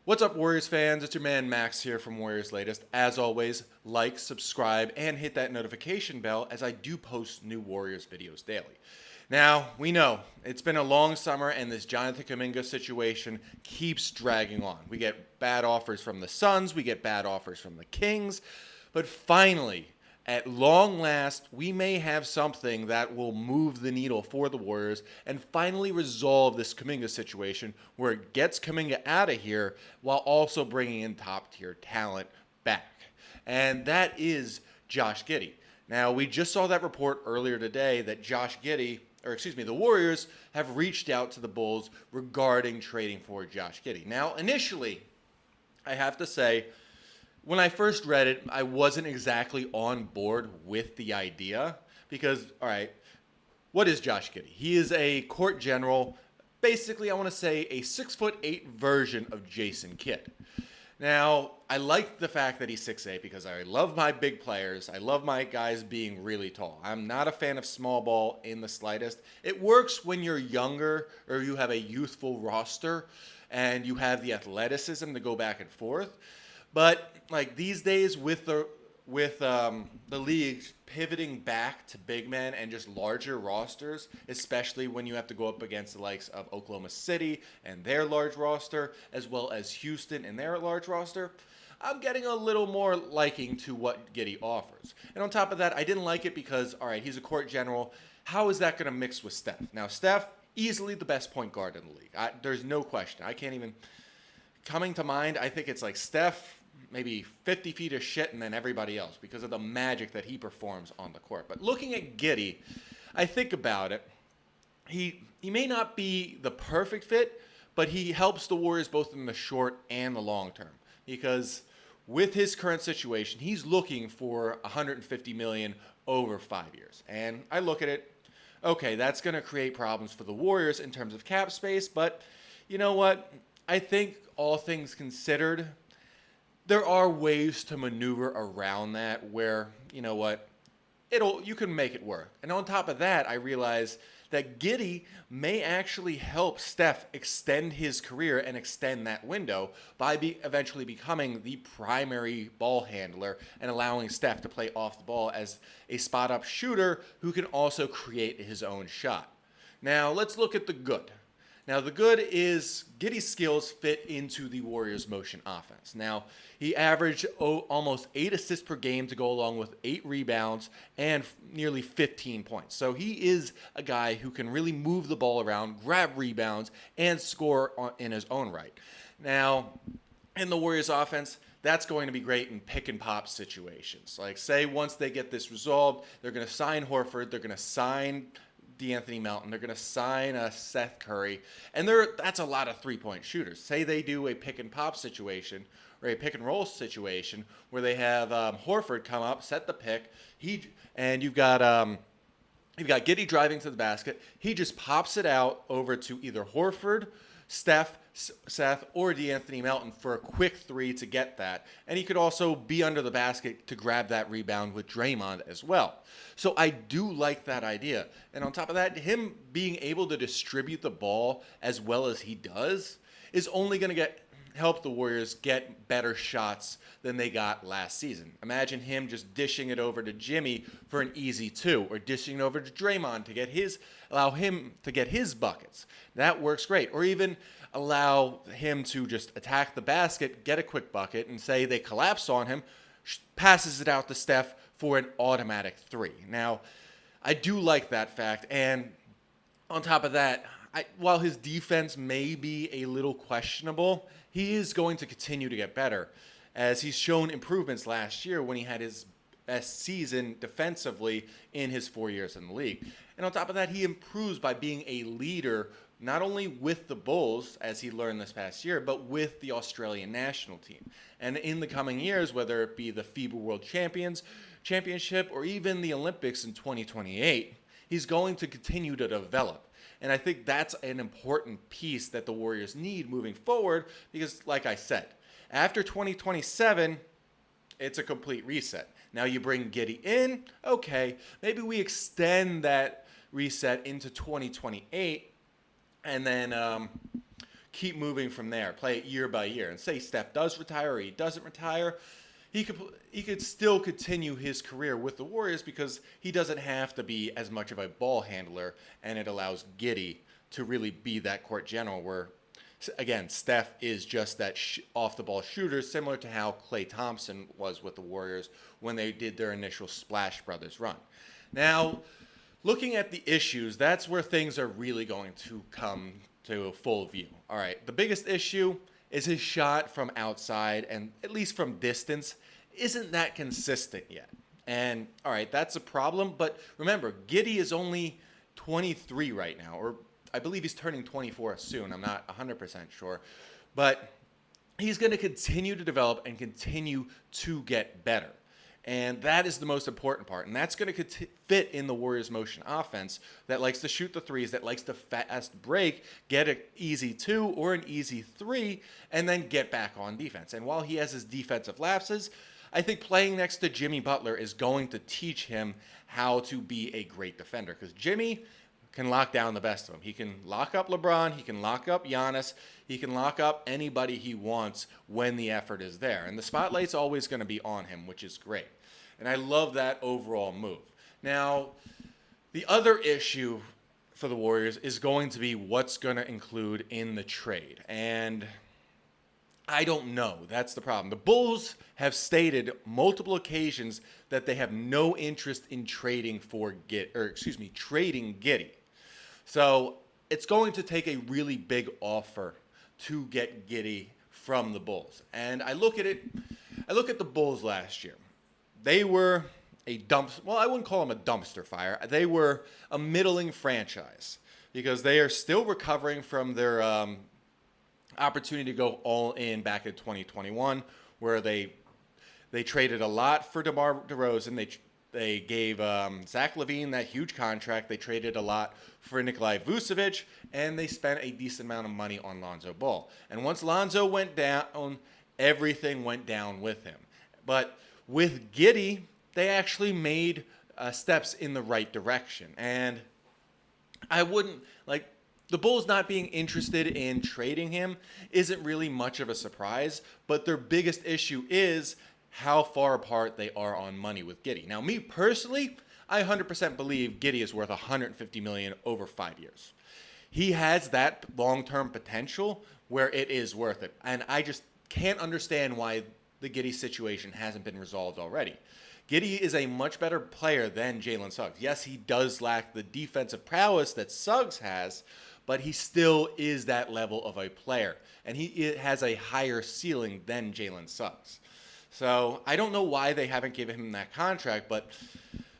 What's up, Warriors fans? It's your man Max here from Warriors Latest. As always, like, subscribe, and hit that notification bell as I do post new Warriors videos daily. Now, we know it's been a long summer and this Jonathan Kaminga situation keeps dragging on. We get bad offers from the Suns, we get bad offers from the Kings, but finally, at long last, we may have something that will move the needle for the Warriors and finally resolve this Kaminga situation where it gets Kaminga out of here while also bringing in top tier talent back. And that is Josh Giddey. Now, we just saw that report earlier today that the Warriors have reached out to the Bulls regarding trading for Josh Giddey. Now, initially, I have to say, when I first read it, I wasn't exactly on board with the idea because, all right, what is Josh Giddey? He is a court general, basically, I want to say a 6'8" version of Jason Kidd. Now, I like the fact that he's 6'8" because I love my big players. I love my guys being really tall. I'm not a fan of small ball in the slightest. It works when you're younger or you have a youthful roster and you have the athleticism to go back and forth. But like these days, with the league pivoting back to big men and just larger rosters, especially when you have to go up against the likes of Oklahoma City and their large roster, as well as Houston and their large roster, I'm getting a little more liking to what Giddey offers. And on top of that, I didn't like it because, all right, he's a court general. How is that going to mix with Steph? Now, Steph, easily the best point guard in the league. There's no question. I can't even... Coming to mind, I think it's like Steph, maybe 50 feet of shit, and then everybody else because of the magic that he performs on the court. But looking at Giddey, I think about it. He may not be the perfect fit, but he helps the Warriors both in the short and the long term. Because with his current situation, he's looking for $150 million over 5 years. And I look at it, okay, that's going to create problems for the Warriors in terms of cap space, but you know what? I think all things considered, there are ways to maneuver around that where, you know what, you can make it work. And on top of that, I realize that Giddey may actually help Steph extend his career and extend that window by eventually becoming the primary ball handler and allowing Steph to play off the ball as a spot-up shooter who can also create his own shot. Now, let's look at the good. Now, the good is Giddey's skills fit into the Warriors' motion offense. Now, he averaged almost 8 assists per game to go along with 8 rebounds and nearly 15 points. So he is a guy who can really move the ball around, grab rebounds, and score in his own right. Now, in the Warriors' offense, that's going to be great in pick and pop situations. Like, say, once they get this resolved, they're going to sign Horford, they're going to sign D'Anthony Melton, they're going to sign Seth Curry, and that's a lot of three-point shooters. Say they do a pick and pop situation or a pick and roll situation where they have Horford come up, set the pick, and you've got Giddey driving to the basket. He just pops it out over to either Horford, Steph, Seth, or D'Anthony Melton for a quick three to get that. And he could also be under the basket to grab that rebound with Draymond as well. So I do like that idea. And on top of that, him being able to distribute the ball as well as he does is only going to help the Warriors get better shots than they got last season. Imagine him just dishing it over to Jimmy for an easy 2, or dishing it over to Draymond to allow him to get his buckets. That works great. Or even allow him to just attack the basket, get a quick bucket, and say they collapse on him, passes it out to Steph for an automatic 3. Now, I do like that fact, and on top of that, while his defense may be a little questionable, he is going to continue to get better, as he's shown improvements last year when he had his best season defensively in his 4 years in the league. And on top of that, he improves by being a leader not only with the Bulls, as he learned this past year, but with the Australian national team. And in the coming years, whether it be the FIBA World Championship or even the Olympics in 2028, he's going to continue to develop. And I think that's an important piece that the Warriors need moving forward because, like I said, after 2027, it's a complete reset. Now you bring Giddey in, okay, maybe we extend that reset into 2028 and then keep moving from there, play it year by year. And say Steph does retire or he doesn't retire, he could still continue his career with the Warriors because he doesn't have to be as much of a ball handler, and it allows Giddey to really be that court general where, again, Steph is just that off-the-ball shooter, similar to how Klay Thompson was with the Warriors when they did their initial Splash Brothers run. Now, looking at the issues, that's where things are really going to come to a full view. All right, the biggest issue is his shot from outside, and at least from distance, isn't that consistent yet. And, all right, that's a problem, but remember, Giddey is only 23 right now, or I believe he's turning 24 soon. I'm not 100% sure. But he's going to continue to develop and continue to get better. And that is the most important part. And that's going to fit in the Warriors' motion offense that likes to shoot the threes, that likes to fast break, get an easy 2 or an easy 3, and then get back on defense. And while he has his defensive lapses, I think playing next to Jimmy Butler is going to teach him how to be a great defender. Because Jimmy can lock down the best of them. He can lock up LeBron. He can lock up Giannis. He can lock up anybody he wants when the effort is there. And the spotlight's always going to be on him, which is great. And I love that overall move. Now, the other issue for the Warriors is going to be what's going to include in the trade. And I don't know. That's the problem. The Bulls have stated multiple occasions that they have no interest in trading trading Giddey. So it's going to take a really big offer to get Giddey from the Bulls. And I look at the Bulls last year. They were I wouldn't call them a dumpster fire. They were a middling franchise because they are still recovering from their opportunity to go all in back in 2021, where they traded a lot for DeMar DeRozan. They gave Zach LaVine that huge contract. They traded a lot for Nikolai Vucevic, and they spent a decent amount of money on Lonzo Ball. And once Lonzo went down, everything went down with him. But with Giddey, they actually made steps in the right direction. And I wouldn't, the Bulls not being interested in trading him isn't really much of a surprise, but their biggest issue is how far apart they are on money with Giddey. Now, me personally, I 100% believe Giddey is worth $150 million over 5 years. He has that long-term potential where it is worth it, and I just can't understand why the Giddey situation hasn't been resolved already. Giddey is a much better player than Jalen Suggs. Yes, he does lack the defensive prowess that Suggs has, but he still is that level of a player, and he has a higher ceiling than Jalen Suggs. So I don't know why they haven't given him that contract, but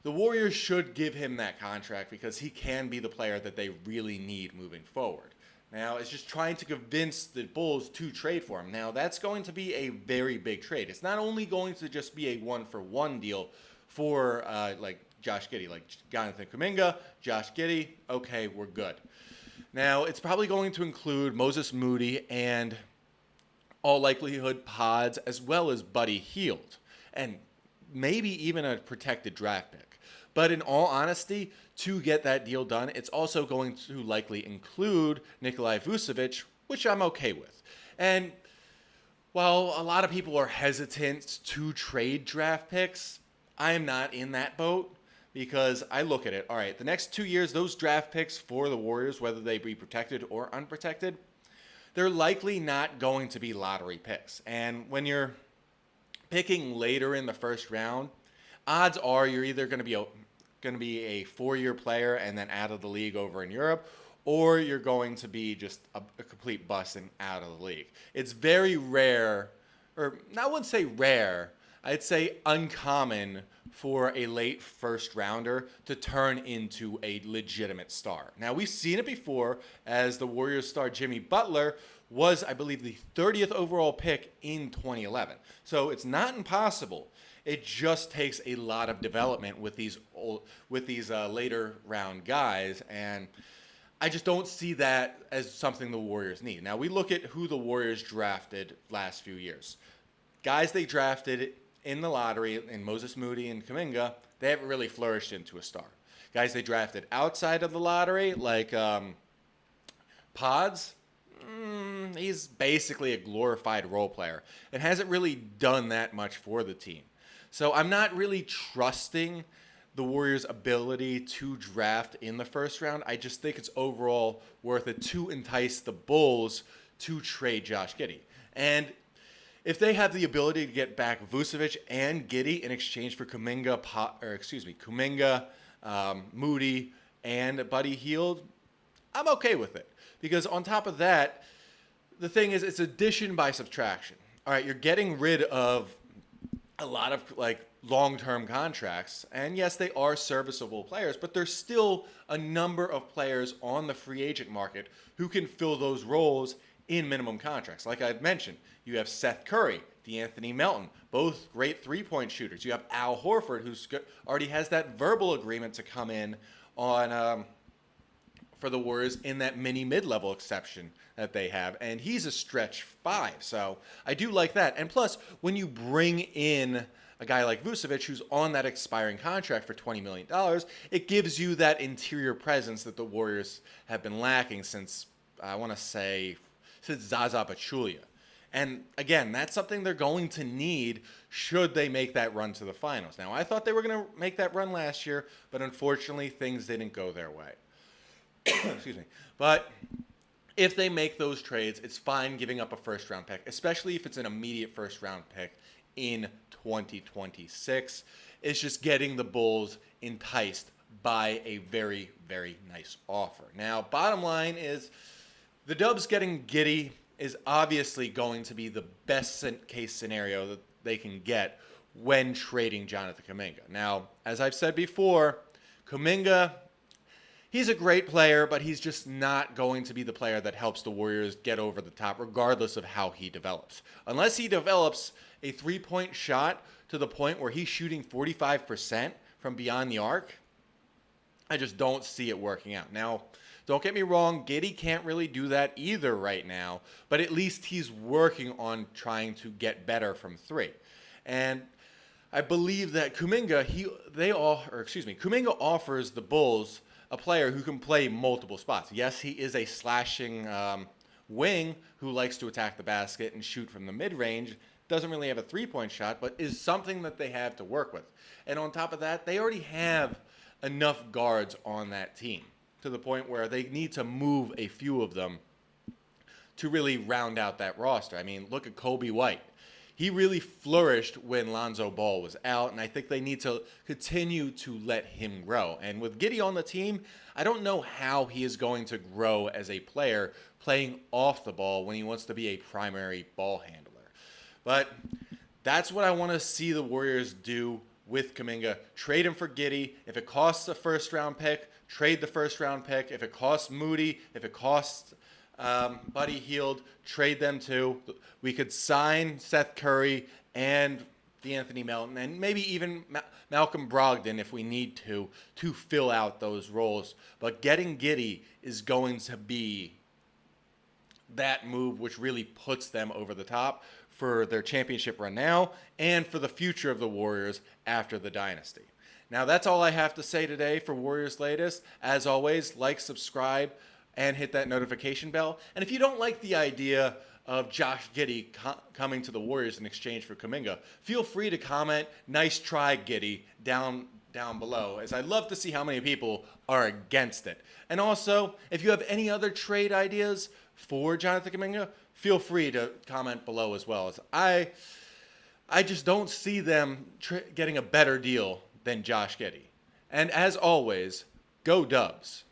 the Warriors should give him that contract because he can be the player that they really need moving forward. Now, it's just trying to convince the Bulls to trade for him. Now, that's going to be a very big trade. It's not only going to just be a one-for-one deal for, Josh Giddey, like Jonathan Kaminga, Josh Giddey, okay, we're good. Now, it's probably going to include Moses Moody and, all likelihood, Pods, as well as Buddy Hield, and maybe even a protected draft pick. But in all honesty, to get that deal done, it's also going to likely include Nikolai Vucevic, which I'm okay with. And while a lot of people are hesitant to trade draft picks, I am not in that boat because I look at it. All right, the next 2 years, those draft picks for the Warriors, whether they be protected or unprotected, they're likely not going to be lottery picks. And when you're picking later in the first round, odds are you're either going to be a 4-year player and then out of the league over in Europe, or you're going to be just a complete bust and out of the league. It's very rare, or I wouldn't say rare, I'd say uncommon for a late first rounder to turn into a legitimate star. Now, we've seen it before as the Warriors star Jimmy Butler was, I believe, the 30th overall pick in 2011. So it's not impossible. It just takes a lot of development with these later round guys, and I just don't see that as something the Warriors need. Now, we look at who the Warriors drafted last few years. Guys they drafted in the lottery, in Moses Moody and Kaminga, they haven't really flourished into a star. Guys they drafted outside of the lottery, like Pods, he's basically a glorified role player and hasn't really done that much for the team. So I'm not really trusting the Warriors' ability to draft in the first round. I just think it's overall worth it to entice the Bulls to trade Josh Giddey. And if they have the ability to get back Vucevic and Giddey in exchange for Kuminga, Moody, and Buddy Hield, I'm okay with it. Because on top of that, the thing is, it's addition by subtraction. All right, you're getting rid of a lot of long-term contracts, and yes, they are serviceable players, but there's still a number of players on the free agent market who can fill those roles in minimum contracts. Like I've mentioned, you have Seth Curry, DeAnthony Melton, both great three-point shooters. You have Al Horford, who already has that verbal agreement to come in on for the Warriors in that mini mid-level exception that they have, and he's a stretch five. So I do like that. And plus, when you bring in a guy like Vucevic, who's on that expiring contract for $20 million, it gives you that interior presence that the Warriors have been lacking since, I want to say, since Zaza Pachulia. And again, that's something they're going to need should they make that run to the finals. Now, I thought they were going to make that run last year, but unfortunately, things didn't go their way. Excuse me. But if they make those trades, it's fine giving up a first-round pick, especially if it's an immediate first-round pick in 2026. It's just getting the Bulls enticed by a very, very nice offer. Now, bottom line is the Dubs getting Giddey is obviously going to be the best case scenario that they can get when trading Jonathan Kaminga. Now, as I've said before, Kaminga, he's a great player, but he's just not going to be the player that helps the Warriors get over the top, regardless of how he develops. Unless he develops a three-point shot to the point where he's shooting 45% from beyond the arc, I just don't see it working out. Now, don't get me wrong, Giddey can't really do that either right now, but at least he's working on trying to get better from three. And I believe that Kuminga offers the Bulls a player who can play multiple spots. Yes, he is a slashing wing who likes to attack the basket and shoot from the mid-range. Doesn't really have a three-point shot, but is something that they have to work with. And on top of that, they already have enough guards on that team to the point where they need to move a few of them to really round out that roster. I mean, look at Kobe White. He really flourished when Lonzo Ball was out, and I think they need to continue to let him grow. And with Giddey on the team, I don't know how he is going to grow as a player playing off the ball when he wants to be a primary ball handler. But that's what I want to see the Warriors do with Kaminga. Trade him for Giddey. If it costs a first-round pick, trade the first-round pick. If it costs Moody, if it costs Buddy Hield, trade them too. We could sign Seth Curry and DeAnthony Melton and maybe even Malcolm Brogdon if we need to fill out those roles. But getting Giddey is going to be that move which really puts them over the top for their championship run now and for the future of the Warriors after the dynasty. Now, that's all I have to say today for Warriors Latest. As always, like, subscribe, and hit that notification bell. And if you don't like the idea of Josh Giddey coming to the Warriors in exchange for Kaminga, feel free to comment, "Nice try, Giddey," down below, as I'd love to see how many people are against it. And also, if you have any other trade ideas for Jonathan Kaminga, feel free to comment below as well. As I just don't see them getting a better deal than Josh Giddey. And as always, go Dubs.